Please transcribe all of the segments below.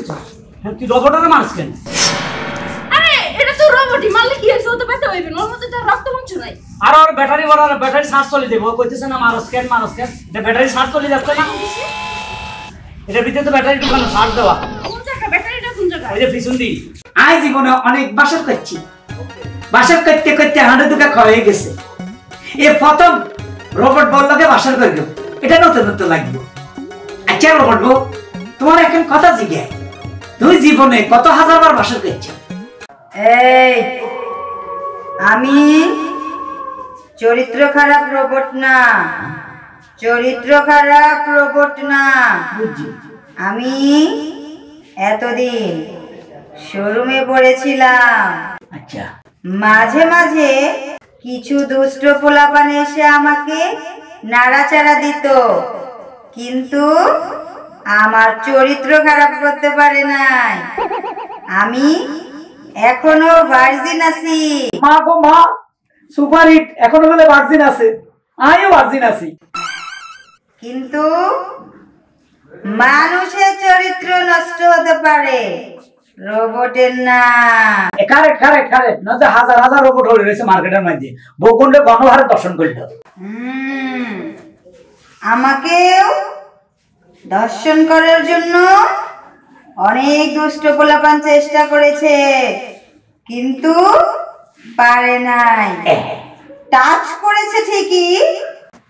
করছিস? তুই রোবটরে মারছ কেন? আরে এটা তো রোবটই, মারলে কি হইছে? ও তো ব্যথা হইবে, ওর মধ্যে তো রক্ত মাংস নাই। আর ওর ব্যাটারি বড়, ব্যাটারি চার্জ চলে দেব। ও কইতেছে না মারছ কেন মারছ কেন? এটা ব্যাটারি চার্জ চলে যাচ্ছে না। এটার ভিতরে তো ব্যাটারি ঢুকানো, চার্জ দেওয়া। কোন জায়গা ব্যাটারিটা, কোন জায়গা? ওই যে পিছন দি। আই জীবনে অনেক বাসর করছি, বাসর করতে করতে হাঁটু দুকা হয়ে গেছে। এ প্রথম রোবট বললোকে বাসর করব, এটা নতুন নতুন লাগবে। আচ্ছা রোবট বউ, তোমার এখন কথা জিজ্ঞাসা, তুই জীবনে কত হাজারবার বাসর করছ? এই আমি চরিত্র খারাপ রোবট না, চরিত্র খারাপ রোবট না। আমি এতদিন শোরুমে পড়েছিলাম। আচ্ছা, মাঝে মাঝে কিছু দুষ্ট পোলাপান এসে আমাকে নাড়াচাড়া দিত, কিন্তু আমার চরিত্র খারাপ করতে পারে নাই। আমি এখনো ভার্জিন আছি। মা গো মা, সুপার হিট, এখনো বলে ভার্জিন আছে। আমিও ভার্জিন আছি, কিন্তু মানুষের চরিত্র নষ্ট হতে পারে, রোবটের না। Correct correct correct. নয়তো হাজার হাজার রোবট হয়ে রয়েছে মার্কেটের মধ্যে, বকুণ্ডে গণহারে দর্শন করল। আমাকেও দর্শন করার জন্য অনেক দুষ্ট পোলাপান চেষ্টা করেছে, কিন্তু পারে নাই। টাচ করেছে ঠিকই,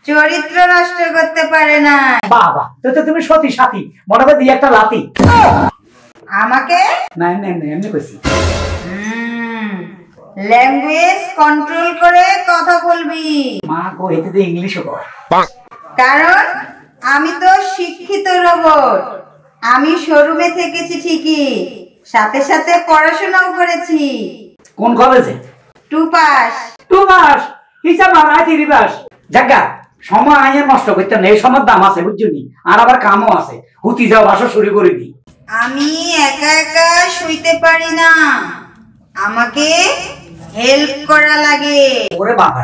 চরিত্র নষ্ট করতে পারে না। বাবা, তো তুমি সতী সাথী, মনে করে দিয়ে একটা লাতি আমাকে না না না এমনি কইছি। ল্যাঙ্গুয়েজ কন্ট্রোল করে কথা বলবি। মা গো, এতে তো ইংলিশও কয়। কারণ আমি তো শিক্ষিত রোবট। আমি শোরুমে থেকেছি ঠিকই, সাথে সাথে পড়াশোনাও করেছি। কোন কলেজে? 2 পাস। 2 মাস হিসাব আর 3 মাস। জায়গা সময় আইনের নষ্ট করতে নেই, সময় দাম আছে বুঝছনি, আর আবার কামও আছে। হুতি যাও, বাসা শুরু করে দি। আমি একা একা শুইতে পারি না, আমাকে হেল্প করা লাগে। ওরে বাবা,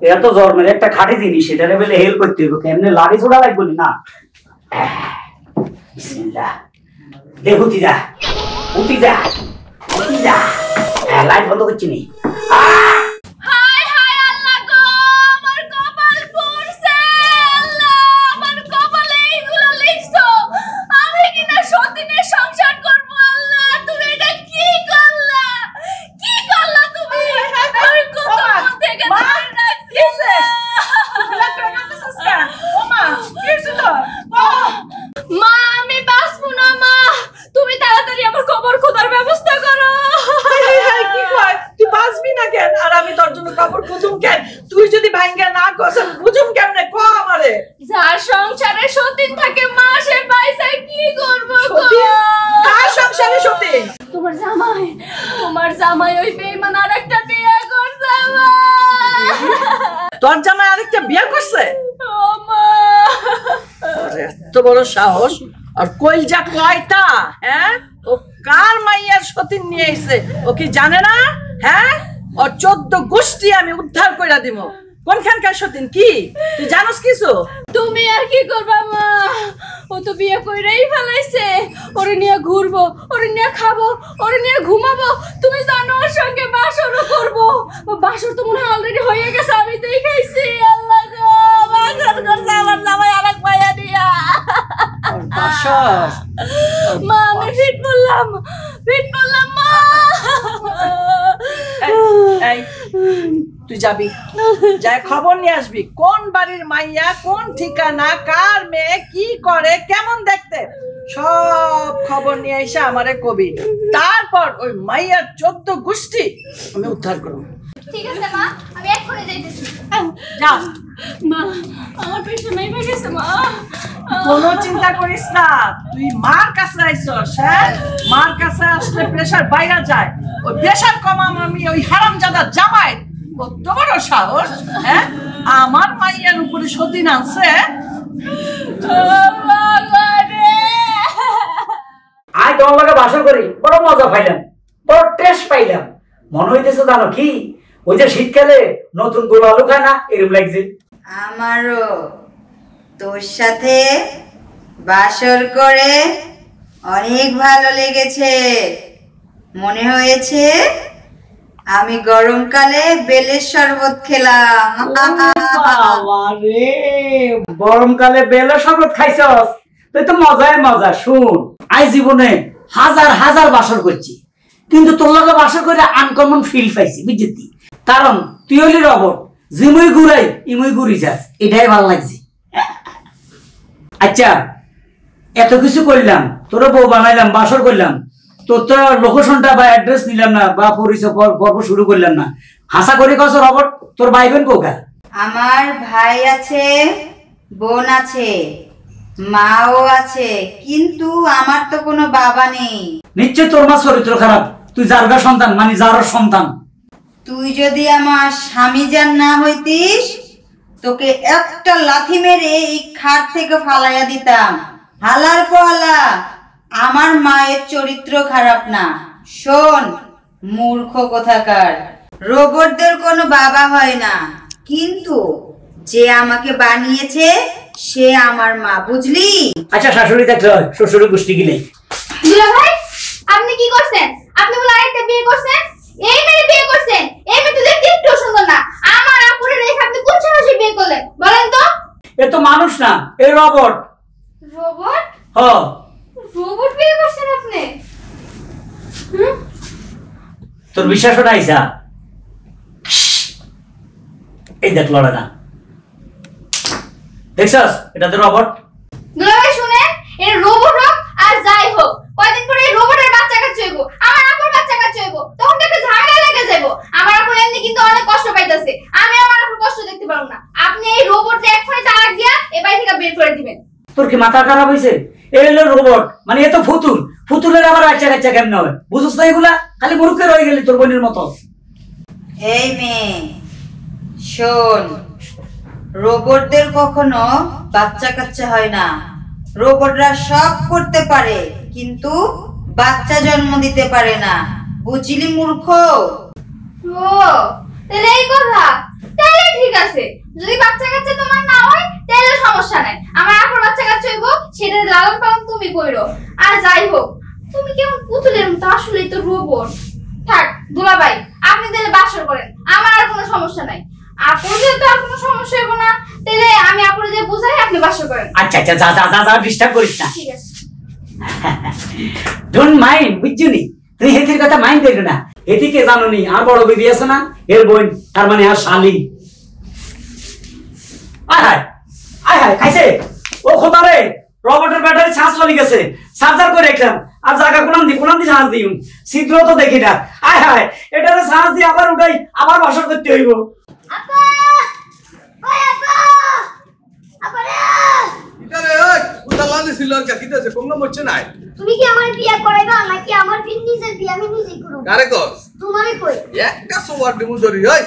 এটা তো জন্মের একটা খাঁটি জিনিস, এটারে বলে হেল্প করতে হবে। কেমনে লাড়ি ছোড়া লাগবে না? বিসমিল্লাহ, দে হুতি যা, হুতি যা, হুতি যা। লাইট বন্ধ করছি নি। হায় হায় আল্লাহ গো, আমার কপাল পড়ছে। আল্লাহ, আমার কপালে এইগুলো লিখছো। আমি কিনা সতীনের সংসার করব। আল্লাহ, তুমি এটা কি করলা? কি করলা তুমি? আমি কত মন থেকে ধরে রাখছি। মা, আমি বাঁচবো না মা, তুমি তাড়াতাড়ি আমার কবর খোদার ব্যবস্থা করো। কি কয়, তুই বাঁচবি না কেন? আর আমি তোর জন্য কবর খুঁজুম কেন? তুই যদি ভাঙ্গা না কসম বুঝুম কেমনে ক আমারে? যার সংসারে সতীন থাকে মা, সে পয়সা কি করব গো? কার সংসারে সতীন? তোমার জামাই ওই বেঈমান আরেকটা বিয়ে করছে মা। তোর জামাই আরেকটা বিয়ে করছে? ও মা, আরে এত বড় সাহস! আর কইলজা কয়টা? হ্যাঁ, ও কার মাইয়ার সতীন নিয়ে আইছে ও কি জানে না? হ্যাঁ, ও 14 গোষ্ঠী আমি উদ্ধার কইরা দিব। কোনখানকার সতীন কি তুই জানোস কিছু? তুমি আর কি করবা মা? ও তো বিয়ে কইরাই ফেলাইছে। ওরে নিয়ে ঘুরবো, ওরে নিয়ে খাবো, ওরে নিয়ে ঘুমাবো। তুমি জানো ওর সঙ্গে বাসরও করবো। বাসর তো মনে হয় অলরেডি হয়ে গেছে, আমি তো খাইছি। আল্লাহ গো, বাসর করছে আমার জামাই আরেক মাইয়া দিয়া। বাসর? মা, আমি ফিট বললাম মা। এই তুই যাবি, যাই খবর নিয়ে আসবি কোন বাড়ির মাইয়া, কোন ঠিকানা, কার মেয়ে, কি করে, কেমন দেখতে, সব খবর নিয়ে এসে আমারে কবি। তারপর ওই মাইয়ার 14 গোষ্ঠী আমি উদ্ধার করব। ঠিক আছে মা, আমি এক্ষুনি যাইতেছি। যা। মা, আমার পেছনে নাই গেছে মা। কোনো চিন্তা করিস না, তুই মার কাছে আইছস। হ্যাঁ, মার কাছে আসলে প্রেসার বাইরে যায়। ওই প্রেসার কমাম আমি ওই হারামজাদা জামাই। কত বড় সাহস! হ্যাঁ, আমার মাইয়ার উপরে সতীন আনছে। আই তোমার লাগে বাসর করি, বড় মজা পাইলাম, বড় টেস্ট পাইলাম। মনে হইতেছে জানো কি, ওই যে শীতকালে নতুন গরু আলু খায় না, এরকম লাগছে আমারও তোর সাথে বাসর করে অনেক ভালো লেগেছে। মনে হয়েছে আমি গরমকালে বেলের শরবত খেলাম। আরে গরমকালে বেলের শরবত খাইছস, তুই তো মজায় মজা। শুন, আই জীবনে হাজার হাজার বাসর করছি, কিন্তু তোর লগে বাসর করে আনকমন ফিল পাইছি, বুঝলি? কারণ তুই হলি রবট, জিমুই ঘুরাই ইমুই ঘুরি যাস, এটাই ভালো লাগছে। আচ্ছা, এত কিছু করলাম, তোর বউ বানাইলাম, বাসর করলাম, তোর তো লোকেশনটা বা অ্যাড্রেস নিলাম না, বা পরিচয় পর্ব শুরু করলাম না। হাসা করে কস রবট, তোর ভাই বোন কোকা? আমার ভাই আছে, বোন আছে, মাও আছে, কিন্তু আমার তো কোনো বাবা নেই। নিশ্চয় তোর মা চরিত্র খারাপ, তুই জারগা সন্তান, মানে যার সন্তান। তুই যদি আমার স্বামী জান না হইতিস, তোকে একটা লাথি মেরে এই খাট থেকে ফালাইয়া দিতাম। হালার পালা, আমার মায়ের চরিত্র খারাপ না। শোন মূর্খ কোথাকার, রোবটদের কোনো বাবা হয় না, কিন্তু যে আমাকে বানিয়েছে সে আমার মা, বুঝলি? আচ্ছা, শাশুড়ি দেখলে হয়, শ্বশুর গোষ্ঠী গিলে। দুলা ভাই, আপনি কি করছেন? আপনি বলে আরেকটা বিয়ে করছেন? এই মেয়ে বিয়ে করছেন? এই মেয়ে তো দেখতে একটু সুন্দর না। আমার আপুরে রেখে আপনি কোন সাহসে বিয়ে করলেন বলেন তো? এ তো মানুষ না, এ রবট। রোবট? হ, রোবট বিয়ে করছেন আপনি? তোর বিশ্বাস নাইসা? এই দেখ লড়া, দেখছস? এটা তো রবট। দুলা ভাই শুনেন, এই রোবট হোক আর যাই হোক, কয়দিন পরে এই রোবটের বাচ্চা কাচ্চা হইব, আমার আপুর বাচ্চা কাচ্চা হইব, তখন তো একটা ঝামেলা লেগে যাব। আমার আপু এমনি কিন্তু অনেক কষ্ট পাইতাছে, আমি আমার আপুর কষ্ট দেখতে পারবো না। আপনি এই রোবটকে এক্ষুনি তালাক দিয়া এই বাড়ি থেকে বের করে দিবেন। তোর কি মাথা খারাপ হয়েছে? এ হলো রোবট, মানে এ তো ফুতুল। ফুতুলের আবার বাচ্চা কাচ্চা কেমন হয় বুঝছ না? এগুলা খালি মুরুখে রয়ে গেলি তোর বোনের মতো। এই মেয়ে শোন, রোবটদের কখনো বাচ্চা কাচ্চা হয় না। রোবটরা সব করতে পারে, কিন্তু বাচ্চা জন্ম দিতে পারে না, বুঝলি মূর্খ? ও তাহলে এই কথা, তাহলে ঠিক আছে। যদি বাচ্চা কাচ্চা তোমার না হয় তাহলে সমস্যা নাই, আমার আপুর বাচ্চা কাচ্চা হইব, সেটা লালন পালন তুমি কইরো। আর যাই হোক, তুমি কেমন পুতুলের মতো, আসলেই তো রোবট। থাক দুলাভাই, আপনি তাহলে বাসর করেন, আমার আর কোনো সমস্যা নাই। আপুর যেহেতু আর কোনো সমস্যা হইব না, তাহলে আমি আপুরে যে বুঝাই, আপনি বাসর করেন। আচ্ছা আচ্ছা, যা যা যা যা, ডিস্টার্ব করিস না। ঠিক আছে। ডোন্ট মাইন্ড, বুঝছনি? তুই হেতির কথা মাইন্ড করিস না। হেতিকে জানো নি, আর বড় বেবি আছে না, এর বোন, তার মানে আর শালি। আয় হায় আয় হায়, খাইছে? ও খোদা রে, রবটের ব্যাটারি চার্জ চলে গেছে, চার্জার করে রাখলাম, আর জায়গা কোনাম দি চার্জ দিই, ছিদ্র তো দেখি না। আয় হায়, এটারে চার্জ দিয়ে আবার উঠাই, আবার বাসর করতে হইব। আপা, ওই আপা, আপা রে! ইতারে ওই উদালানি ছিল আর কি দিতেছে কোন মরছে নাই। তুমি কি আমার বিয়ে করাইবা নাকি আমার নিজের বিয়ে আমি নিজেই করব? কারে কস? তোমারে কই? একটা সোয়ার দিমু ধরি ওই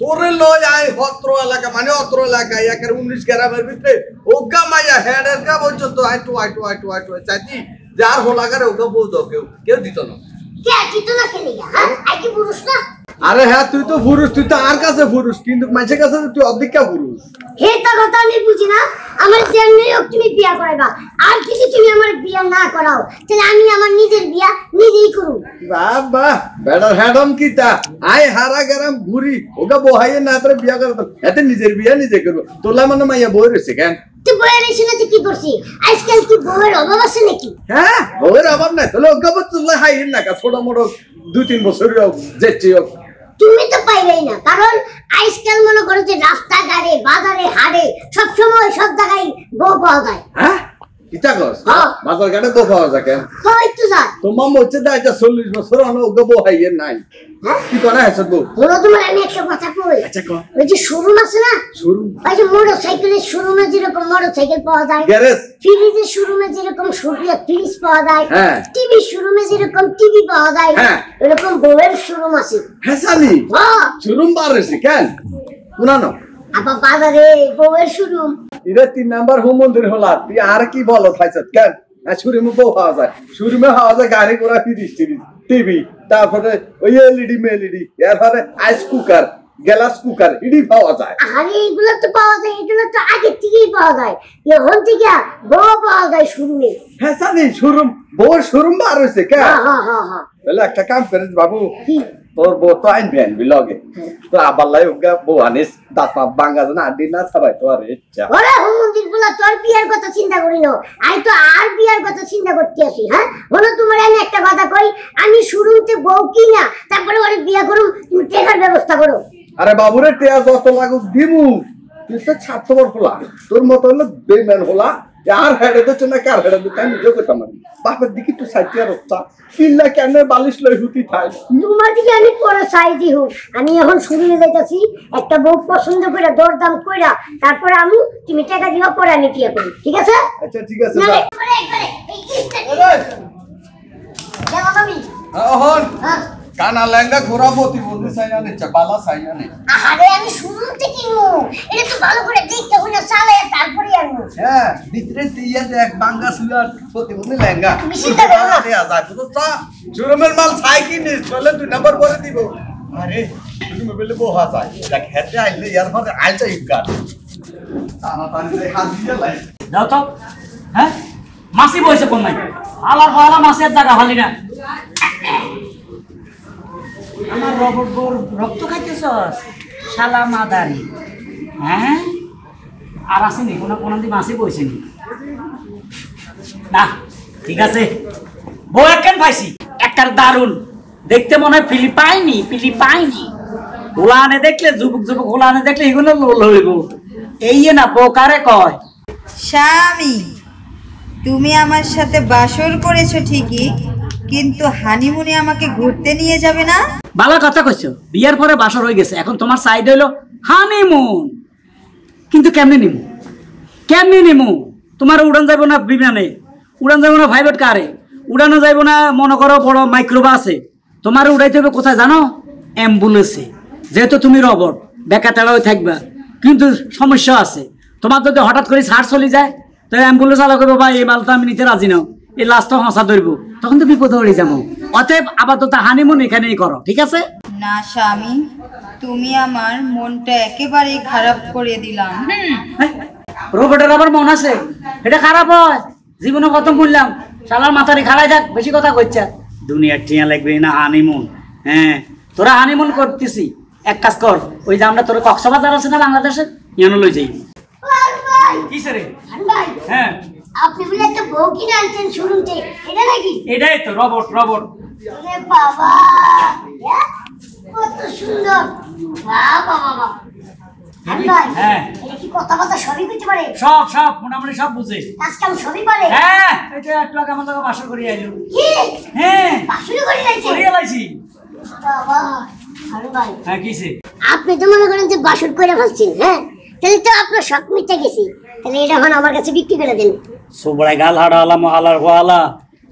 তোরে লই আই হত্র এলাকা, মানে অত্র এলাকা একের 19 গ্রামের ভিতরে ওগা মাইয়া হেডের কা পর্যন্ত আইটু চাইতি যার হোলাগারে ওগা বউ দাও, কেউ দিত না। কে দিত না কেন? হ্যাঁ, আই কি পুরুষ না? আরে হ্যাঁ, তুই তো পুরুষ, তুই তো আর কাছে পুরুষ, কিন্তু মানুষের কাছে তুই অধিকা পুরুষ। হেটা কথা আমি বুঝি না। আমার যেমনি হোক তুমি বিয়া করাইবা, আর কিছু তুমি আমার বিয়া না করাও, তাহলে আমি আমার নিজের বিয়া নিজেই করব। বাবা বেড়ার হ্যাডম কিতা আই হারা গরম ঘুরি ওগা বহাইয়ে না তোর বিয়া করত, এতে নিজের বিয়া নিজে করব। তোলা মানে মাইয়া বই রইছে কেন? তুই বইয়ের এসে না কি করছি? আজকাল কি বউয়ের অভাব আছে নাকি? হ্যাঁ, বউয়ের অভাব নাই, তাহলে ওগা বতুল্লা হাইন না কা ছোট মোটো 2-3 বছর যেচ্ছি হোক। তুমি তো পাইবেই না, কারণ আজকাল মনে করো যে রাস্তাঘাটে বাজারে হাটে সবসময় সব জায়গায় বউ পাওয়া যায়। হ্যাঁ কিতা কস? হ্যাঁ। বাজার ঘাটে বউ পাওয়া যায় কেন? হয় তো যায়। তোমার মধ্যে দা এটা 40 বছর হলো ওগা বউ হাইয়ের নাই। কি করা হয়েছে বউ? বলো তোমার আমি একটা কথা কই। আচ্ছা কর। ওই যে শোরুম আছে না, শুরু ওই যে মোটরসাইকেলের শোরুমে যেরকম মোটরসাইকেল পাওয়া যায়, গ্যারেজ। ফ্রিজের শোরুমে যেরকম ফ্রিজ পাওয়া যায়, হ্যাঁ। টিভি শোরুমে যেরকম টিভি পাওয়া যায়, হ্যাঁ। এরকম বউয়ের শোরুম আছে। হ্যাঁ সালি হ্যাঁ, শুরুম বার হয়েছে কেন? পুরানো আবার বাজারে বউয়ের শোরুম। এটা 3 নাম্বার হোম মন্দির হলা, তুই আর কি বলো খাইছত কেন? শুরুমে বউ পাওয়া যায়, শুরুমে পাওয়া যায় গাড়ি ঘোড়া, ফ্রিজ টিভি, তারপরে ওই এলইডি মেলইডি, এরপরে আইস কুকার, গ্যালাস কুকার এডি পাওয়া যায়। আরে এগুলো তো পাওয়া যায়, এগুলো তো আগে থেকেই পাওয়া যায়। এখন থেকে বউ পাওয়া যায় শোরুমে। হ্যাঁ জানি শোরুম, বউর শোরুম বার হয়েছে কে? হ্যাঁ। তাহলে একটা কাম করিস বাবু, তোর বউ তো আনবি লগে, তো আবার লাই বউ আনিস, দাঁত পা ভাঙা না আড্ডি না সবাই তো আর ইচ্ছা। ওরে হুমুন্দির গুলা তোর বিয়ার কথা চিন্তা করি না, আমি তো আর বিয়ার কথা চিন্তা করতে আসি। হ্যাঁ হলো তোমার আমি একটা কথা কই, আমি শুরুতে বউ কিনা তারপরে ওরে বিয়া করুম, তুমি টাকার ব্যবস্থা করো। আরে বাবুরে টেয়া যত লাগুক দিমু, তুই তো ছাত্রবর হলা, তোর মতো হলো বেইমান হলা, আর হেডে দিচ্ছে না কার হেডে দিতে আমি নিজেও করতাম না। বাপের দিকে একটু সাইটিয়া রক্ষা কিনলে কেন বালিশ লই হুতি খাই। তোমার দিকে আমি পরে সাইডি হোক, আমি এখন শুরুতে যাইতাছি, একটা বউ পছন্দ করে দরদাম কইরা তারপরে আমি, তুমি টাকা দিবা পরে আমি বিয়া করি, ঠিক আছে? আচ্ছা ঠিক আছে নালে যা। পরে একবারে এই কিস্তি যাও আমি। হন হ্যাঁ কানা লেঙ্গা ঘোরা প্রতিবন্ধী চাইনা নিচ্ছে, বালা চাইনা নেই। আরে আমি শুরুতে কিনবো, এটা তো ভালো করে দেখতে হইনা চালায় তারপরে আনবো। হ্যাঁ ভিতরে দিয়া দেখ বাঙ্গা সুলার প্রতিবন্ধী লেঙ্গা তুমি চিন্তা করো না। দেয়া যায় বুঝছ? শোরুমের মাল ছাই কিনিস, চলে 2 নাম্বার করে দিব। আরে তুমি মোবাইলে বহা যায়, দেখ হেডে আইলে ইয়ার পরে আইছে ইফগার তাড়াতাড়ি হাত দিয়ে লাই। যাও তো। হ্যাঁ মাসি বইছে কোন নাই, আলার পালা মাসের জায়গা খালি না। আমার রবট বোর রক্ত খাইতেছস শালা মাদারি। হ্যাঁ আর আসেনি কোন দিন মাসি বইছেনি না? ঠিক আছে বউ একখান পাইছি, একটার দারুণ দেখতে মনে হয় ফিলিপাইনি। হোলানে দেখলে যুবক হোলানে দেখলে এগুলো লোল হইব। এই না বোকারে কয়। স্বামী, তুমি আমার সাথে বাসর করেছো ঠিকই, কিন্তু হানিমুনে আমাকে ঘুরতে নিয়ে যাবে না? ভালো কথা কইছো, বিয়ের পরে বাসর হয়ে গেছে, এখন তোমার সাইড হইলো হানিমুন। কিন্তু কেমনে নিমু? তোমার উড়ান যাইব না বিমানে, উড়ান যাইব না প্রাইভেট কারে, উড়ানো যাইব না মনে করো বড় মাইক্রোবাসে, তোমার উড়াইতে হবে কোথায় জানো? অ্যাম্বুলেন্সে। যেহেতু তুমি রবট বেকা তেড়াও থাকবা, কিন্তু সমস্যা আছে, তোমার যদি হঠাৎ করে ছাড় চলে যায় তাহলে অ্যাম্বুলেন্স চালক করবো ভাই এই মালটা আমি নিতে রাজি নাও, এই লাস্টটা হসা ধরবো, তখন তো বিপদে পড়ে যাবো। অতএব আপাতত হানিমুন এখানেই করো, ঠিক আছে? না স্বামী, তুমি আমার মনটা একেবারে খারাপ করে দিলাম। রোবটের আবার মন আছে, এটা খারাপ হয়? জীবনে কত বললাম, শালার মাথারি খাড়াই থাক, বেশি কথা কইছা। দুনিয়ার টিয়া লাগবে না হানিমুন। হ্যাঁ তোরা হানিমুন করতেছি, এক কাজ কর, ওই যে আমরা তোর কক্সবাজার আছে না বাংলাদেশের, ইয়ানো লই যাই। কিসে রে? হ্যাঁ আপনি বলে একটা বউ কিনে আনছেন শুরুতে, এটা নাকি? এটাই তো রবট। আরে বাবা কত সুন্দর, বাবা। হ্যাঁ এটা কি কথা সবই করতে পারে? সব মোটামুটি সব বুঝে। কাজ কাম সবই পারে? হ্যাঁ এটা একটু আগে আমার বাসর করিয়ে আইলো। কি? হ্যাঁ বাসুরি করে লাইছে? করিয়ে লাইছি। বাবা আরে ভাই, হ্যাঁ কিসে? আপনি তো মনে করেন যে বাসুর করে ফেলছেন, হ্যাঁ তাহলে তো আপনার শখ মিটে গেছি, তাহলে এটা এখন আমার কাছে বিক্রি করে দেন। সোবড়ায় গাল হাড়ালা মহালার হওয়ালা,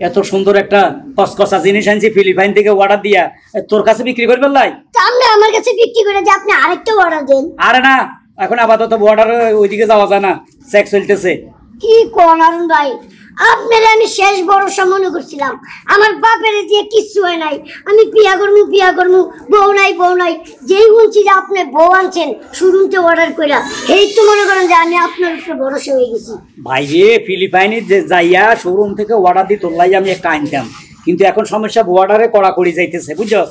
এত সুন্দর একটা কসকসা জিনিস আনছি ফিলিপাইন থেকে অর্ডার দিয়া, তোর কাছে বিক্রি করবে লাই? তো আপনি আমার কাছে বিক্রি করে দিয়ে আপনি আরেকটা অর্ডার দেন। আরে না, এখন আপাতত বর্ডার ওইদিকে যাওয়া যায় না, চেক চলতেছে। কি কোন অরুণ ভাই, আপনার আমি শেষ ভরসা মনে করছিলাম, আমার বাপের দিয়ে কিচ্ছু হয় নাই, আমি বিয়া করবো, বউ নাই, যেই শুনছি যে আপনি বউ আনছেন শুরুতে অর্ডার কইরা, এই তো মনে করেন যে আমি আপনার উপরে ভরসা হয়ে গেছি। ভাই রে ফিলিপাইনে যে যাইয়া শোরুম থেকে অর্ডার দিয়ে তোর লাই আমি একটা আনতাম, কিন্তু এখন সমস্যা বর্ডারে কড়াকড়ি যাইতেছে, বুঝছো?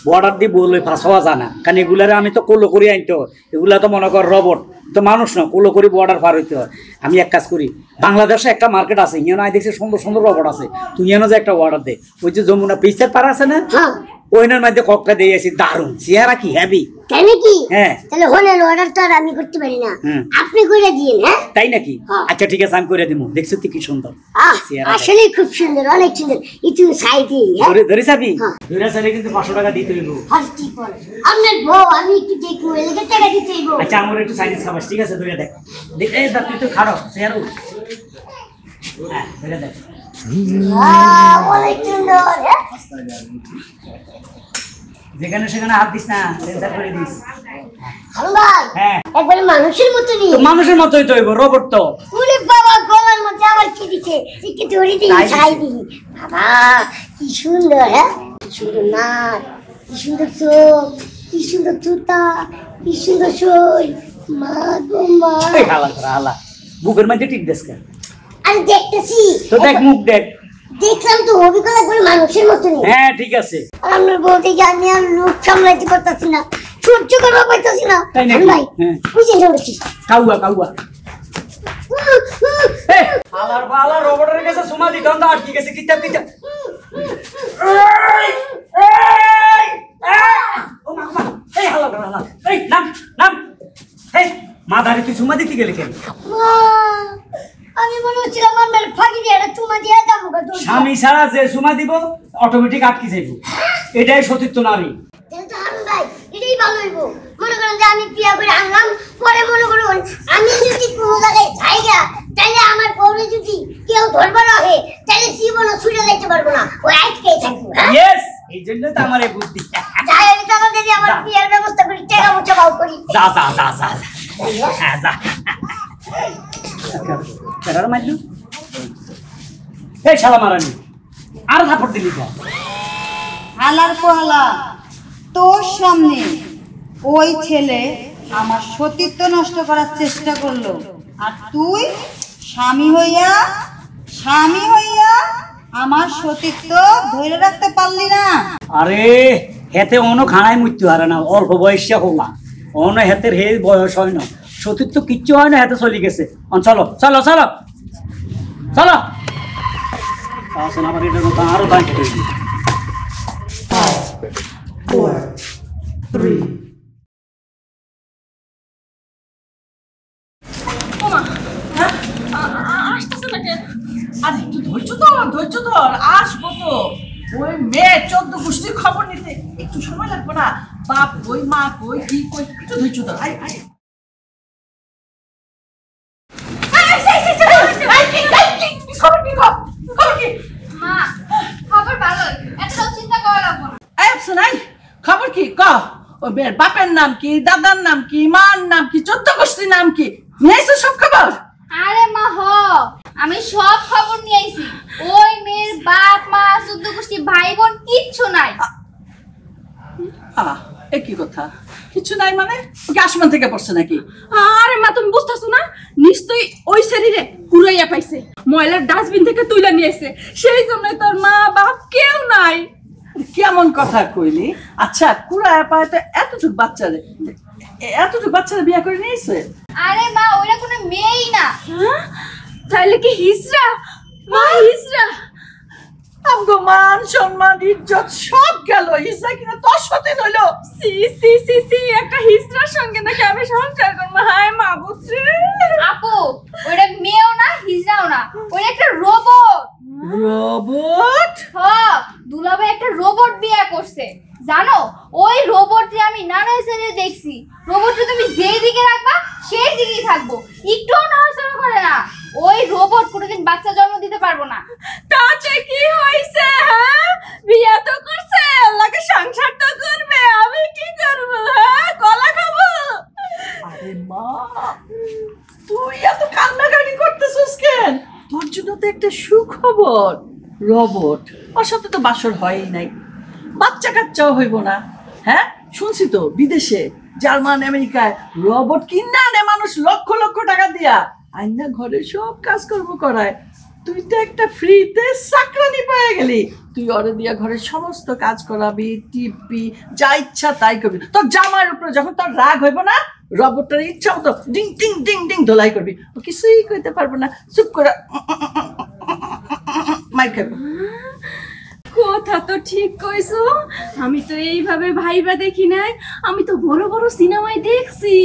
বর্ডার দিয়ে বলে ফাঁস হওয়া যায় না, কারণ এগুলারে আমি তো কোলো করি আনতো, এগুলা তো মনে কর রবট তো মানুষ না, কোলো করি বর্ডার পার হইতে হয়। আমি এক কাজ করি, বাংলাদেশে একটা মার্কেট আছে, ইয়ানো আই দেখছি সুন্দর রবট আছে, তুই ইয়ানো যে একটা অর্ডার দে, ওই যে যমুনা পিসের পার আছে না, ওইনার মধ্যে ককটা দিয়ে আসি, দারুণ চেহারা কি হ্যাভি। তাই নাকি? হ্যাঁ তাহলে হলেন অর্ডার তো আর আমি করতে পারি না, আপনি করে দিন। হ্যাঁ তাই নাকি? আচ্ছা ঠিক আছে আমি করে দিব, দেখছো তুই কি সুন্দর আসলে, খুব সুন্দর, অনেক সুন্দর। একটু সাইডে ধরে যাবি, ধরে চাইলে কিন্তু 500 টাকা দিতে হইব। আপনার বউ আমি একটু দেখবো, এলাকা টাকা দিতে হইব। আচ্ছা আমার একটু চাইনিজ খাবার, ঠিক আছে ধরে দেখ, এই দেখ তুই তো খারাপ চেহারা, হ্যাঁ ধরে দেখ, অনেক সুন্দর। যেখানে সেখানে হাত দিস না, সেন্সার করে দিস। হ্যাঁ একবারে মানুষের মতনই, মানুষের মতই তো হইব, রোবট তো। ওরে বাবা, গলার মধ্যে আবার কি দিছে, একটু ধরে দিই, ছাই দিই। বাবা কি সুন্দর, হ্যাঁ কি সুন্দর নাক, কি সুন্দর চোখ, কি সুন্দর জুতা, কি সুন্দর সই, মা গো মা। এই হালা করা হালা, বুকের মধ্যে টিক দেশ কেন? আরে দেখতেছি তো দেখ মুখ দেখ। দেখলাম তো অবিকলা করে মানুষের মতনই। হ্যাঁ ঠিক আছে। আমার বলতে জানি আমি লোক সামলাইতে পারতাছি না, সহ্য করতে পারতাছি না। তাই নাকি? ভাই হ্যাঁ। বুঝে চলেছি। কাউয়া কাউয়া। এই হালার বালা রোবটের কাছে সুমাদি গন্ধ আটকে গেছে কিতাব কিতাব। এই এই ও মা মা, এই হালা করা হালা। এই নাম নাম। এই মাদারে তুই সুমাদি কি গেলে কেন? মা, আমি মনে হচ্ছিল আমার মেয়ের ফাঁকি দিয়ে একটা চুমা দিয়ে যাবো গো। স্বামী ছাড়া যে সুমা দিব অটোমেটিক আটকে যাইব, এটাই সতীত্ব নারী। তাহলে তো হারুন ভাই এটাই ভালো হইব। মনে করেন যে আমি বিয়া করে আনলাম, পরে মনে করুন আমি যদি কোনো জায়গায় জায়গা, তাহলে আমার বউরে যদি কেউ ধরবার আহে, তাহলে জীবনও ছুটে যাইতে পারবো না, ও আটকেই থাকবো। ইয়েস, এই জন্য তো আমার এই বুদ্ধি। যাই আমি টাকা দিয়ে আমার বিয়ের ব্যবস্থা করি, টাকা মুচা পাও করি। যা যা যা যা হ্যাঁ যা। কেডার মারলু? এই শালা মারানি, আর থাপড় দিলি তো। হালার পোহালা, তোর সামনে ওই ছেলে আমার সতীত্ব নষ্ট করার চেষ্টা করলো, আর তুই স্বামী হইয়া আমার সতীত্ব ধরে রাখতে পারলি না। আরে হেতে অন্য খানায় মৃত্যু হারে না, অল্প বয়সে হলা অন্য হেতের হে বয়স হয় না, সতীত্ব কিচ্ছু হয় না, হেতে চলে গেছে। চলো চলো চলো চলো। আসেন আবার এটার মতো আরো দাঁড় কেটে দিই। 4, 3. আর একটু ধৈর্য ধর, আসবো তো। ওই মেয়ে 14 গোষ্ঠীর খবর নিতে একটু সময় লাগবে না? বাপ কই, মা কই, কি কই, একটু ধৈর্য ধর। আয় আয় মা, খবর ভালো, এতটাও চিন্তা করা লাগবে না। খবর কি ক? ওই মেয়ের বাপের নাম কি, দাদার নাম কি, মার নাম কি, 14 গোষ্ঠীর নাম কি, নিয়েছো সব খবর? আরে মা আমি সব খবর নিয়ে আইছি। ওই মেয়ের বাপ মা 14 গোষ্ঠী ভাই বোন কিচ্ছু নাই। একই কথা, কিছু নাই মানে? ওকে আসমান থেকে পড়ছে নাকি? আরে মা তুমি বুঝতেছো না, নিশ্চয়ই ওই শরীরে কুড়াইয়া পাইছে, ময়লার ডাস্টবিন থেকে তুইলা নিয়েছে, সেই জন্য তোর মা বাপ কেউ নাই। কেমন কথা কইলি? আচ্ছা কুড়াইয়া পায় তো এতটুক বাচ্চারা বিয়ে করে নিয়েছে? আরে মা ওইটা কোনো মেয়েই না। তাহলে কি হিজড়া? মা হিজড়া? আমগো মান সম্মান ইজ্জত সব গেল, হিজড়া কিনা তোর সাথে হইল? সি সি সি সি, একটা হিজড়ার সঙ্গে নাকি আমি সংসার করবো? হায় মা বুঝছে। আপু ওইটা মেয়েও না হিজড়াও না, ওইটা একটা রোবট। রোবট? দুলাভাই একটা রোবট বিয়ে করছে জানো? ওই রোবটে আমি নানা ছেলে দেখছি, রোবটটা তুমি যেই দিকে রাখবা সেই দিকেই থাকবো, একটুও নড়াচড়া করে না। ওই রোবট কোনোদিন বাচ্চা জন্ম দিতে পারবো না। তাতে কি হইছে? হ্যাঁ বিয়ে তো করছে, আল্লাহকে সংসার তো করবে, আমি কি করবো? হ্যাঁ কলা খাবো? আরে মা তুই এত কান্নাকাটি করতেছিস কেন? তোর জন্য তো একটা সুখবর, রোবট ওর সাথে তো বাসর হয়ই নাই, বাচ্চা কাচ্চাও হইব না। হ্যাঁ শুনছি তো বিদেশে জার্মান আমেরিকায় রোবট কিনা আনে মানুষ লক্ষ লক্ষ টাকা দিয়া, আইনা ঘরে সব কাজকর্ম করায়। তুই তো একটা ফ্রিতে চাকরানি পেয়ে গেলি, তুই ওরে দিয়া ঘরের সমস্ত কাজ করাবি, টিপবি, যা ইচ্ছা তাই করবি। তোর জামার উপরে যখন তোর রাগ হইব না, রোবটটার ইচ্ছা মতো ডিং ডিং ডিং ডিং ধোলাই করবি, ও কিছুই কইতে পারবো না, চুপ করে মাইর খাবো। কথা তো ঠিক কইছো, আমি তো এইভাবে ভাইবা দেখি নাই। আমি তো বড় বড় সিনেমায় দেখছি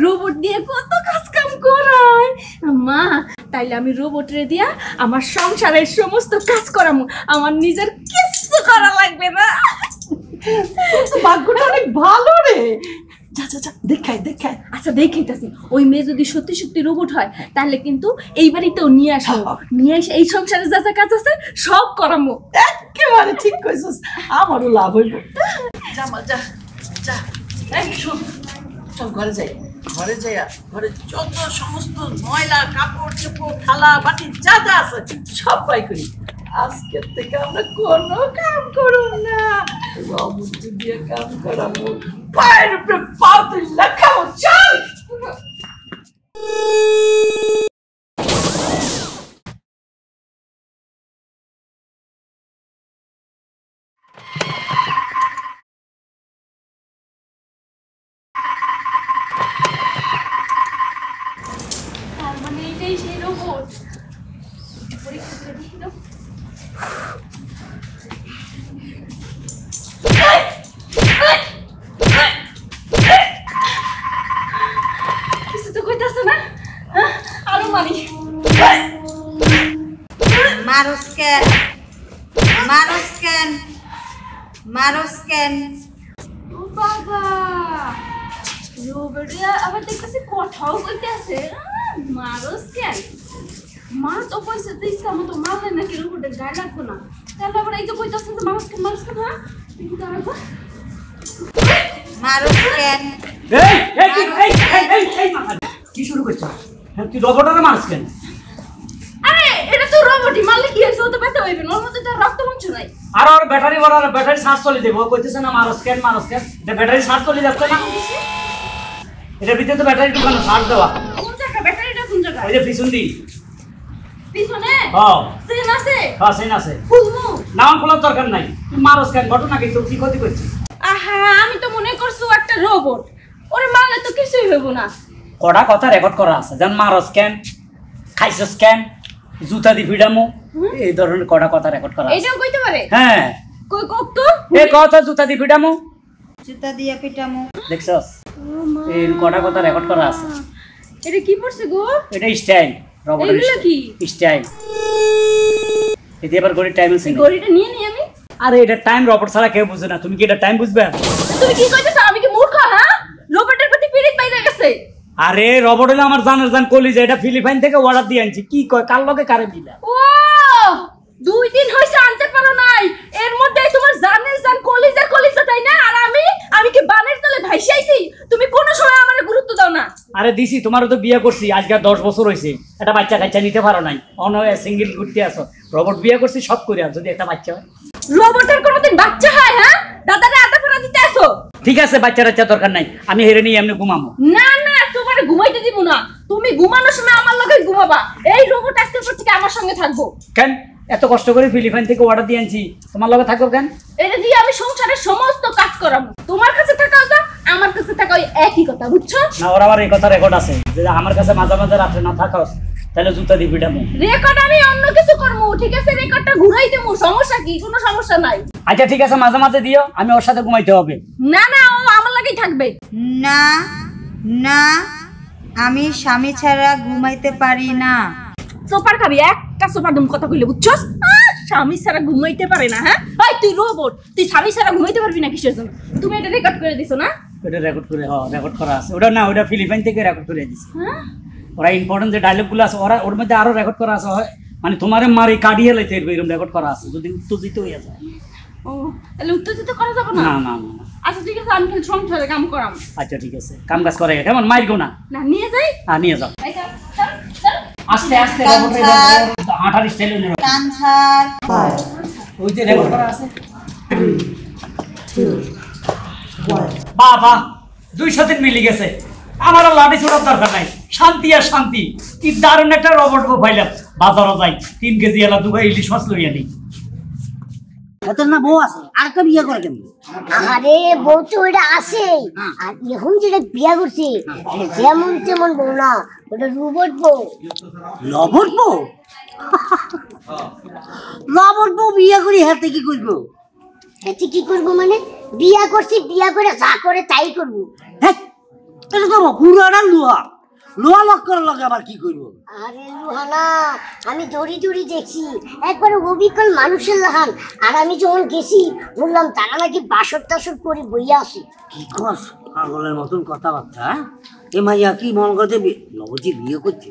রোবট দিয়ে কত কাজ কাম করায়। মা তাইলে আমি রোবটরে দিয়া আমার সংসারের সমস্ত কাজ করামু, আমার নিজের কিছু করা লাগবে না। ভাগ্যটা অনেক ভালো রে। যা যা যা দেখাই। আচ্ছা দেখাইতাছি, ওই মেয়ে যদি সত্যি সত্যি রোবট হয় তাহলে কিন্তু এই বাড়িতেও নিয়ে আসবো, নিয়ে এসে এই সংসারে যা যা কাজ আছে সব করামু। একেবারে ঠিক কইছিস, আমারও লাভ হইব। যা মা যা যা। এই শোন, চল ঘরে যাই, ঘরে যত সমস্ত ময়লা কাপড় চোপড় থালা বাটি যা যা আছে সব বাই করি। আজকের থেকে আমরা কোনো কাম করব না। রবট দিয়ে কাম করাবো পায়ের উপরে পা তুলে খাও চল তার মানে এটাই সেই রোবট পরীক্ষা করে দেখি তো কিছু তো কইতাছে না আরো মারি মারুস্কেন মারুস্কেন মারুস্কেন ও বাবা রোবটে আবার দেখতেছি কথাও কইতেছে মারস কেন মার তো পয়সা দিস মতো মারলে নাকি রোবটের গায়ে লাগবো না তাহলে আবার এই তো কইতাছে তো মারস কেন হ্যাঁ দেখি তো আরেকবার মারুস্কেন কি শুরু করছো? তুই রোবটরে মারছ কেন? আরে এটা তো রোবটই মারলে কি হইছে ও তো ব্যথা হইবে ওর মধ্যে তো রক্ত মাংস নাই আর ওর ব্যাটারি বড় ব্যাটারি চার্জ চলে দেবো কইতেছে না মারছ কেন এটা ব্যাটারি চার্জ চলে যাচ্ছে না এটার ভিতরে তো ব্যাটারি ঢুকানো চার্জ দেওয়া কোন জায়গা ব্যাটারিটা কোন জায়গা ওই যে পিছন দি পিছনে হ্যাঁ সেন আছে হ্যাঁ সেন আছে খুলমু নাম খোলার দরকার নাই তুই মারছ কেন ঘটনা কি তোর কি ক্ষতি করছিস আহা আমি তো মনে করছি ও একটা রোবট ওরে মারলে তো কিছুই হইব না কড়া কথা রেকর্ড করা আছে যেন মারস কেন খাইছস কেন জুতা দি ভিড়ামু এই ধরনের কড়া কথা রেকর্ড করা আছে এইটাও কইতে পারে হ্যাঁ কই কক তো এই কথা জুতা দি ভিড়ামু জুতা দিয়ে পিটামু দেখছস এই কড়া কথা রেকর্ড করা আছে এটা কি পড়ছে গো এটা স্টাইল রোবটের এগুলো কি স্টাইল এতে আবার ঘড়ি টাইম আছে ঘড়িটা নিয়ে নি আমি আরে এটা টাইম রোবট ছাড়া কেউ বুঝে না তুমি কি এটা টাইম বুঝবে তুমি কি কইতেছ আমি কি মূর্খ হ্যাঁ রোবটের প্রতি পিরিত বাইরে গেছে আরে রোবট হলো আমার জানার জান কলিজা এটা ফিলিপাইন থেকে অর্ডার দিয়ে আনছি কি কয় কার লগে কারে মিলা ও 2 দিন হইছে আনতে পারো নাই এর মধ্যে তোমার জানের জান কলিজা তাই না আর আমি কি বানের তলে ভাইসাইছি তুমি কোন সময় আমারে গুরুত্ব দাও না আরে দিছি তোমারও তো বিয়ে করছি আজকে 10 বছর হইছে একটা বাচ্চা কাচ্চা নিতে পারো নাই অনয় সিঙ্গেল ঘুরতে আসো রোবট বিয়ে করছি সব করে আছো যদি একটা বাচ্চা হয় রোবটের কোনদিন বাচ্চা হয় হ্যাঁ দাদারে আটা ফেরা দিতে আসো ঠিক আছে বাচ্চা টাচ্চা দরকার নাই আমি হেরে নিয়ে এমনি ঘুমাবো না না তোমারে ঘুমাইতে দিব না তুমি ঘুমানোর সময় আমার লগে ঘুমাবা এই রোবট আজকের পর থেকে আমার সঙ্গে থাকবো কেন এত কষ্ট করে ফিলিপাইন থেকে অর্ডার দিয়ে আনছি তোমার লগে থাকো কেন এটা দিয়ে আমি সংসারের সমস্ত কাজ করাবো তোমার কাছে থাকাও তো আমার কাছে থাকাও একই কথা বুঝছো না ওর আবার এই কথা রেকর্ড আছে যে আমার কাছে মাঝে মাঝে রাত্রে না থাকাস তাহলে জুতা দিয়ে পিটামু রেকর্ড আমি অন্য কিছু করবো ঠিক আছে রেকর্ডটা ঘুরাই দেবো সমস্যা কি কোনো সমস্যা নাই আচ্ছা ঠিক আছে মাঝে মাঝে দিও আমি ওর সাথে ঘুমাইতে হবে না না ও আমার লাগেই থাকবে না না আমি স্বামী ছাড়া ঘুমাইতে পারি না সোপার খাবি একটা সোপার দম কথা কইলে বুঝছস স্বামী ছাড়া ঘুমাইতে পারে না হ্যাঁ ওই তুই রোবট তুই স্বামী ছাড়া ঘুমাইতে পারবি না কিসের জন্য তুমি এটা রেকর্ড করে দিছো না ওটা রেকর্ড করে রেকর্ড করা আছে ওটা না ওটা ফিলিপাইন থেকে রেকর্ড করে দিছি হ্যাঁ ওরা ইম্পর্টেন্ট যে ডায়লগগুলো আছে ওরা ওর মধ্যে আরো রেকর্ড করা আছে হয় মানে তোমারে মারি কাটিয়ে লাইতে এরকম রেকর্ড করা আছে যদি উত্তেজিত হয়ে যায় ও তাহলে উত্তেজিত করা যাবে না না না না আচ্ছা ঠিক আছে আমি খালি সংসারে কাম করাম আচ্ছা ঠিক আছে কাম কাজ করে কেমন মাইরগো না না নিয়ে যাই নিয়ে যাও এই চল, চল, চল। আস্তে আস্তে হাঁটার স্টাইল কান ছাড় ওই যে রেকর্ড করা আছে বাবা 200 দিন মিলে গেছে আমারও লাঠি ছোড়ার দরকার নাই শান্তি আর শান্তি কি দারুণ একটা রোবট পাইলাম বাজারও যাই 3 কেজি এলা দুগা ইলিশ মাছ লইয়া নিই তোর না বউ আছে আর কে বিয়ে করে কেন আরে বউ তো ওটা আছে আর এখন যেটা বিয়ে করছে যেমন তেমন বউ না ওটা রোবট বউ রবট বউ রবট বউ বিয়ে করি হাতে কি করবো এতে কি করবো মানে বিয়ে করছি বিয়ে করে যা করে তাই করবো হ্যাঁ এটা তো পুরানা লোহা লোহা লক্কর লগে আবার কি করবো আরে লুহানা আমি দড়ি দড়ি দেখছি একবারে অবিকল মানুষের লাহান আর আমি যখন গেছি বললাম তারা নাকি বাসর টাসর করে বইয়া আসে কি কস পাগলের মতন কথাবার্তা হ্যাঁ এ মাইয়া কি মন করছে লবজি বিয়ে করছে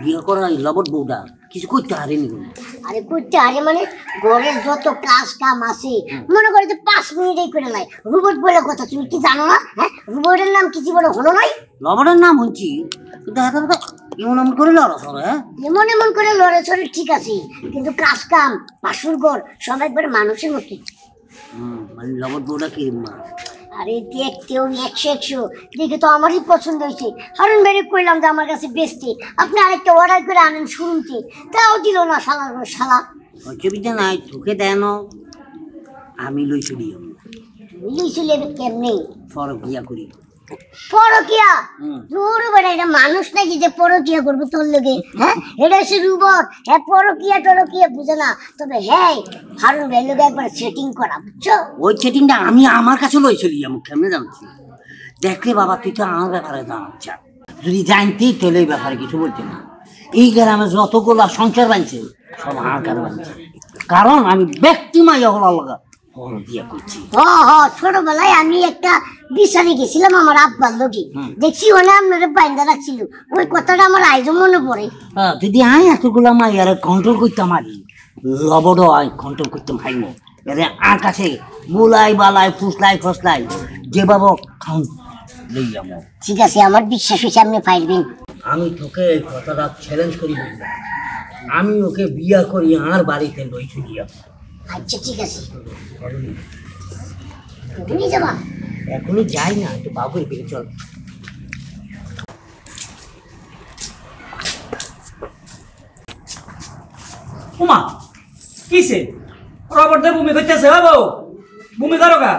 বিয়ে করা এই লবট বউটা কিছু করতে হারেনি কোনো আরে করতে আরে মানে ঘরের যত কাজ কাম আছে মনে করে যে 5 মিনিটেই করে নাই রোবট বলে কথা তুমি কি জানো না হ্যাঁ রোবটের নাম কি জীবনে হলো নাই লবটের নাম শুনছি কিন্তু হাতে এমন এমন করে লড়া সর হ্যাঁ এমন এমন করে লড়ে চড়ে ঠিক আছে কিন্তু কাজ কাম বাসুর ঘর সব একবারে মানুষের মতো মানে লবট বউটা কি মা? আরে দেখতেও 100 দেখে তো আমারই পছন্দ হয়েছে। হারুন ভাইরে কইলাম যে আমার কাছে বেস্টি, আপনি আরেকটা অর্ডার করে আনেন শুনতে, তাও দিল না শালা শালা। অসুবিধা নাই, তোকে দেন আমি লইছি দিও। লইছিলে কেমনে? ফরক বিয়া করি। পরকিয়া? দূর বেটা, এটা মানুষ নাকি যে পরকিয়া করবে তোর লগে? হ্যাঁ, এটা হচ্ছে রুবট। হ্যাঁ, পরকিয়া টরকিয়া বুঝে না। তবে হ্যাঁ, হারুন ভাইয়ের লগে একবার সেটিং করা, বুঝছো? ওই সেটিংটা আমি আমার কাছে লইছিলি, আমি কেমনে জানছি? দেখলে বাবা তুই তো আমার ব্যাপারে জানাচ্ছ, যদি জানতি তাহলে এই ব্যাপারে কিছু বলছি না। এই গ্রামে যতগুলা সংসার বানছে সব আমার কাছে বানছে, কারণ আমি ব্যক্তি মাইয়া হলার লগা বিয়া করছি। ছোটবেলায় আমি একটা বিচারে গেছিলাম আমার আব্বার লগে, দেখছি ওখানে আপনারা বাইন্দা রাখছিল, ওই কথাটা আমার আইজও মনে পড়ে। যদি আমি এতগুলা মাইয়ার কন্ট্রোল করতাম, আর লবডও আমি কন্ট্রোল করতাম খাইব, এদের আর কাছে বুলাই বালাই ফুসলাই ফসলাই যেভাবে খান লই যাব। ঠিক আছে, আমার বিশ্বাস হয়েছে আপনি পাইবেন। আমি তোকে এই কথাটা চ্যালেঞ্জ করি বললাম, আমি ওকে বিয়া করি আর বাড়িতে লই চলি। আচ্ছা ঠিক আছে, তুমি যাবা? এখনই যাই না, তো বাবুর ফিরে চল। উমা কিসে রবট দিয়ে বমি করতেছে? বাবু বমি করো গা?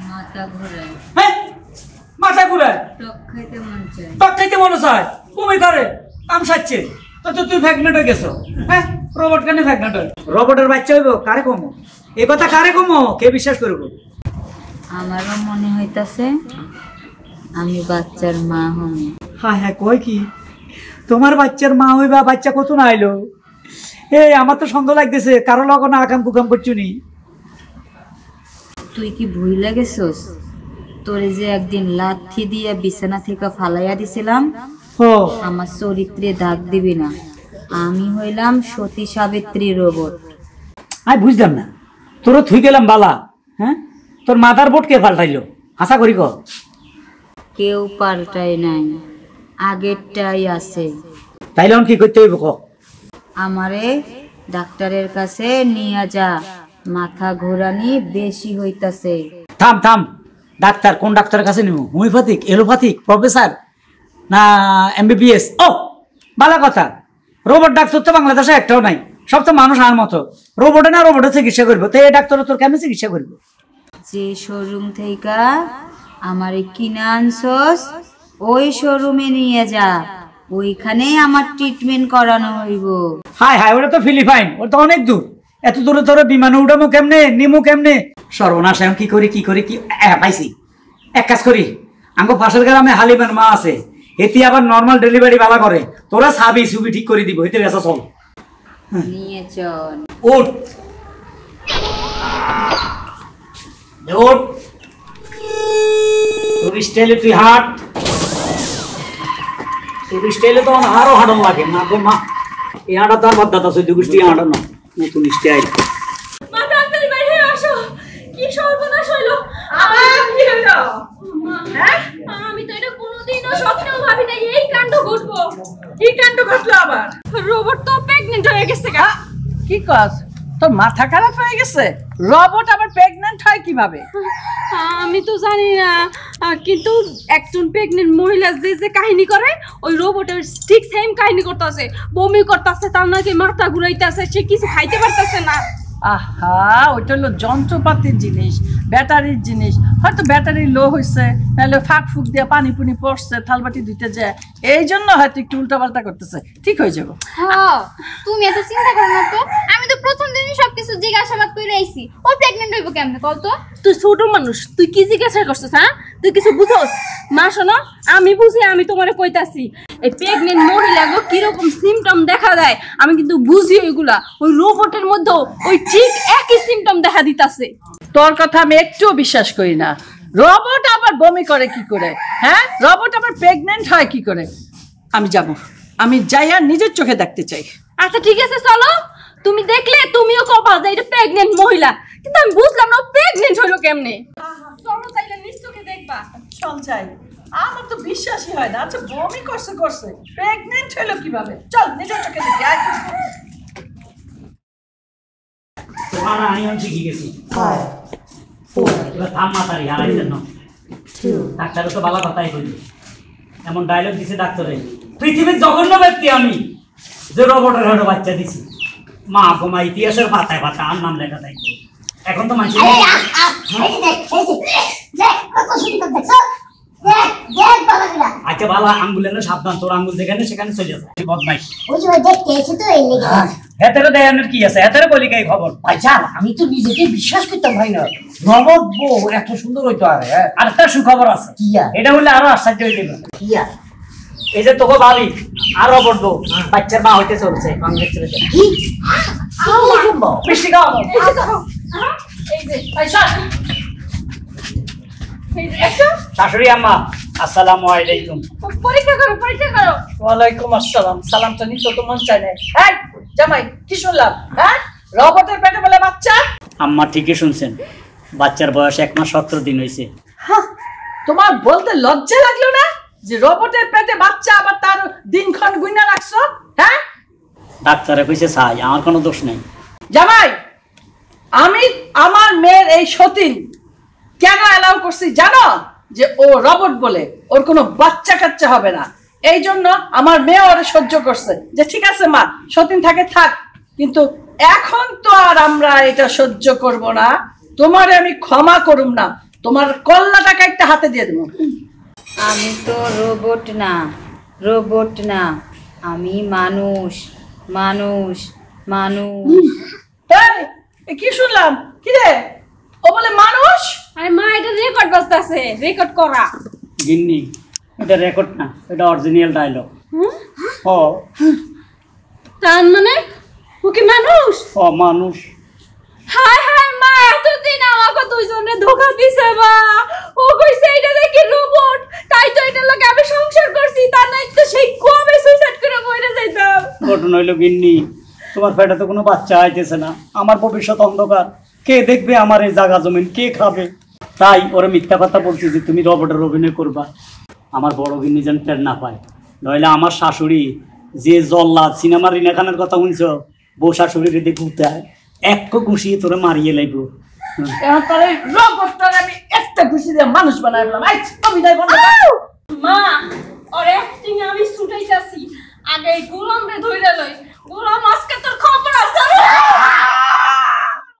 মাথা ঘুরায়, হ্যাঁ মাথা ঘুরায়, টক খাইতে মন চায়। টক খাইতে মনে চায়, বমি করে, কাম সাচ্ছে। তো তুই প্রেগনেন্ট হয়ে গেছো? হ্যাঁ, রবট কেন প্রেগনেন্ট হয়? রবটের বাচ্চা হইব কারে কমো? এ কথা কারে কমো? কে বিশ্বাস করবো? আমারও মনে হইতাছে আমি বাচ্চার মা হমি। হ্যাঁ হ্যাঁ, কই কি তোমার বাচ্চার মা হইবা? বাচ্চা কত না আইলো? এই আমার তো সন্দেহ লাগতেছে, কারো লগো না আকাম কুকাম করছু নি? তুই কি ভুইলা গেছস তোরে যে একদিন লাথি দিয়ে বিছানা থেকে ফালাইয়া দিছিলাম? আমার চরিত্রে দাগ দিবি না, আমি হইলাম সতী সাবিত্রী রোবট। আমি বুঝলাম না, তোরা থুই গেলাম বালা, হ্যাঁ তোর মাদার বোর্ড কে পাল্টাইলো? হাসা করি ক। কেউ পাল্টাই নাই, আগেরটাই আছে। তাইলে কি করতে হইব ক? আমারে ডাক্তারের কাছে নিয়ে যা, মাথা ঘোরানি বেশি হইতাছে। থাম থাম, ডাক্তার কোন ডাক্তারের কাছে নিব? হোমিওপ্যাথিক, এলোপ্যাথিক, প্রফেসর না MBBS? ও ভালো কথা, রোবট ডাক্তার তো বাংলাদেশে একটাও নাই, সব তো মানুষ আর মতো। রোবটে না রোবটে চিকিৎসা করবো, তো এই ডাক্তার তোর কেমন চিকিৎসা করবো? যে শোরুম থেকে আমারে কিনে আনছস ওই শোরুমে নিয়ে যা, ওইখানেই আমার ট্রিটমেন্ট করানো হইব। হায় হায়, ওটা তো ফিলিপাইন, ওটা তো অনেক দূর। এত দূরে তোর বিমানে উঠামো কেমনে, নিমু কেমনে? সর্বনাশ, এখন কি করি কি করি কি পাইছি। এক কাজ করি, আমাকে পাশের গ্রামে হালিমের মা আছে, এটি আবার নর্মাল ডেলিভারি বালা করে, তোরা সাবি সুবি ঠিক করে দিব, এতে বেসা চল। নিয়ে চল। ওঠ ওঠ, তোর স্টাইলে তুই হাঁট, তোর স্টাইলে তো আরো হাঁটন লাগে না গো মা। এই হাঁটা তো আর বাদ দাদা চোদ্দ গোষ্ঠী হাঁটা না, নতুন স্টাইল। মা তাড়াতাড়ি বাইরে আসো, কি সর্বনাশ হইলো! আবার কি হলো? হ্যাঁ, আমি তো এটা কোনোদিনও স্বপ্নেও ভাবি নাই এই কাণ্ড ঘটবো। কি কাণ্ড ঘটলো আবার? রোবট তো প্রেগনেন্ট হয়ে গেছে। কি কস, তোর মাথা খারাপ হয়ে গেছে? রোবট আবার প্রেগন্যান্ট হয় কিভাবে? আমি তো জানি না, কিন্তু একজন প্রেগনেন্ট মহিলা যে যে কাহিনী করে ওই রোবটের ঠিক সেম কাহিনী করতেছে, বমি করতেছে, তার নাকি মাথা ঘুরাইতেছে, সে কিছু খাইতে পারতেছে না। আহা, ওইটা হলো যন্ত্রপাতির জিনিস, ব্যাটারির জিনিস। হয়তো ব্যাটারি লো হয়েছে, নাহলে ফাঁক ফুক দিয়ে পানি পুনি পড়ছে, থালবাটি ধুইতে যায়, এই জন্য হয়তো একটু উল্টাপাল্টা করতেছে। ঠিক হয়ে যাবো। হ্যাঁ, তুমি এত চিন্তা করো না তো, আমি তো প্রথম দিনই সবকিছু জিজ্ঞাসাবাদ করে আইছি। ও প্রেগনেন্ট হইব কেমনে কল তো? তুই ছোট মানুষ, তুই কি জিজ্ঞাসা করছিস? হ্যাঁ, তুই কিছু বুঝোস? মা শোনো, আমি বুঝি, আমি তোমারে কইতাছি এই প্রেগনেন্ট মহিলা গো কিরকম সিমটম দেখা দেয় আমি কিন্তু বুঝি। ওইগুলা ওই রোবটের মধ্যে ওই ঠিক একই সিমটম দেখা দিতাছে। তোর কথা আমি একটুও বিশ্বাস করি না। রোবট আবার বমি করে কি করে? হ্যাঁ, রোবট আবার প্রেগন্যান্ট হয় কি করে? আমি যাব, আমি যাই আর নিজের চোখে দেখতে চাই। আচ্ছা ঠিক আছে, চলো, তুমি দেখলে তুমিও কবা যে এটা প্রেগনেন্ট মহিলা, কিন্তু আমি বুঝলাম না প্রেগনেন্ট হইলো কেমনে। চলো তাইলে নিজ চোখে দেখবা। চল যাই, আমার তো বিশ্বাসই হয় না। আচ্ছা, বমি করছে, প্রেগন্যান্ট হলো কিভাবে? চল নিজের চোখে দেখি। তোমার আমি শিখে গেছি। এবার থাম মাতারি হারাই জন্য ডাক্তারও তো ভালো কথাই বলি, এমন ডায়লগ দিছে ডাক্তারে, পৃথিবীর জঘন্য ব্যক্তি আমি যে রোবটের হাড়ে বাচ্চা দিছি। মা গোমা ইতিহাসের পাতায় পাতা আর নাম লেখা তাই। এখন তো মানুষ আচ্ছা ভালো আঙ্গুলের সাবধান, তোর আঙ্গুল যেখানে সেখানে চলে যায় বদমাইশ। হেতারে দেয়ানের কি আছে, হেতারে বলি গাই খবর। আচ্ছা আমি তো নিজেকে বিশ্বাস করতাম ভাই না, রবট বউ এত সুন্দর হইতো। আর একটা সুখবর আছে, কি আর? এটা হলে আরো আশ্চর্য হয়ে যাবে। কি আর? এই যে তোকে ভাবি আর রবট বউ বাচ্চার মা হইতে চলছে বাংলাদেশ ছেলে। মিষ্টি খাও। এই যে আইসা এই যে একটু শাশুড়ি আম্মা আসসালামু আলাইকুম। পরীক্ষা করো। ওয়ালাইকুম আসসালাম। সালামটা নিতে তো মন চায় না। এই জামাই কি শুনলাম? হ্যাঁ, রবটের পেটে বলে বাচ্চা? আম্মা ঠিকই শুনছেন, বাচ্চার বয়স 1 মাস 17 দিন হয়েছে। তোমার বলতে লজ্জা লাগলো না যে রবটের পেটে বাচ্চা, আবার তার দিনক্ষণ গুইনা রাখছো? হ্যাঁ, ডাক্তারে কইছে চাই, আমার কোনো দোষ নাই। জামাই, আমি আমার মেয়ের এই সতীন কেন অ্যালাউ করছি জানো? যে ও রবট বলে ওর কোনো বাচ্চা কাচ্চা হবে না, এই জন্য আমার মেয়ে ওরে সহ্য করছে যে ঠিক আছে মা সতীন থাকে থাক, কিন্তু এখন তো আর আমরা এটা সহ্য করব না, তোমারে আমি ক্ষমা করুম না, তোমার কল্লাটাকে একটা হাতে দিয়ে দেবো। আমি তো রোবট না, আমি মানুষ। এই কি শুনলাম? কি রে, ও বলে মানুষ? আরে মা, এটা রেকর্ড বাজতাছে, রেকর্ড করা। গিন্নি এটা রেকর্ড না, এটা অরিজিনাল ডায়লগ। ও তার মানে ও কি মানুষ? ও মানুষ। হায় হায় মা, এতদিন আমাকে দুইজনে ধোকা দিছে মা। ও কইছে এটা দেখি রোবট, তাই তো এটা লাগে আমি সংসার করছি, তা নাই তো সেই কবে সুইসাইড করে মরে যাইতাম। ঘটনা হইলো গিন্নি, তোমার পেটে তো কোনো বাচ্চা আইতেছে না, আমার ভবিষ্যৎ অন্ধকার, কে দেখবে আমার এই জায়গা জমিন, কে খাবে? তাই ওরা মিথ্যা কথা বলছি যে তুমি রবটের অভিনয় করবা, আমার বড় গিন্নি যেন টের না পায়। নইলে আমার শাশুড়ি যে জল্লাদ সিনেমার রিনা খানের কথা শুনছ, বউ শাশুড়ির দিকে ঘুরতে এক ঘুষিয়ে তোরে মারিয়ে লাগবো। তাহলে রবটটারে আমি একটা ঘুষি দিয়ে মানুষ বানাইলাম। এই অভিনয় বন্ধ কর। মা, ওর অ্যাক্টিং আমি ছুটাইতাছি, আগে গোলাম রে ধইরা লই। গোলাম আজকে তোর খবর আছে।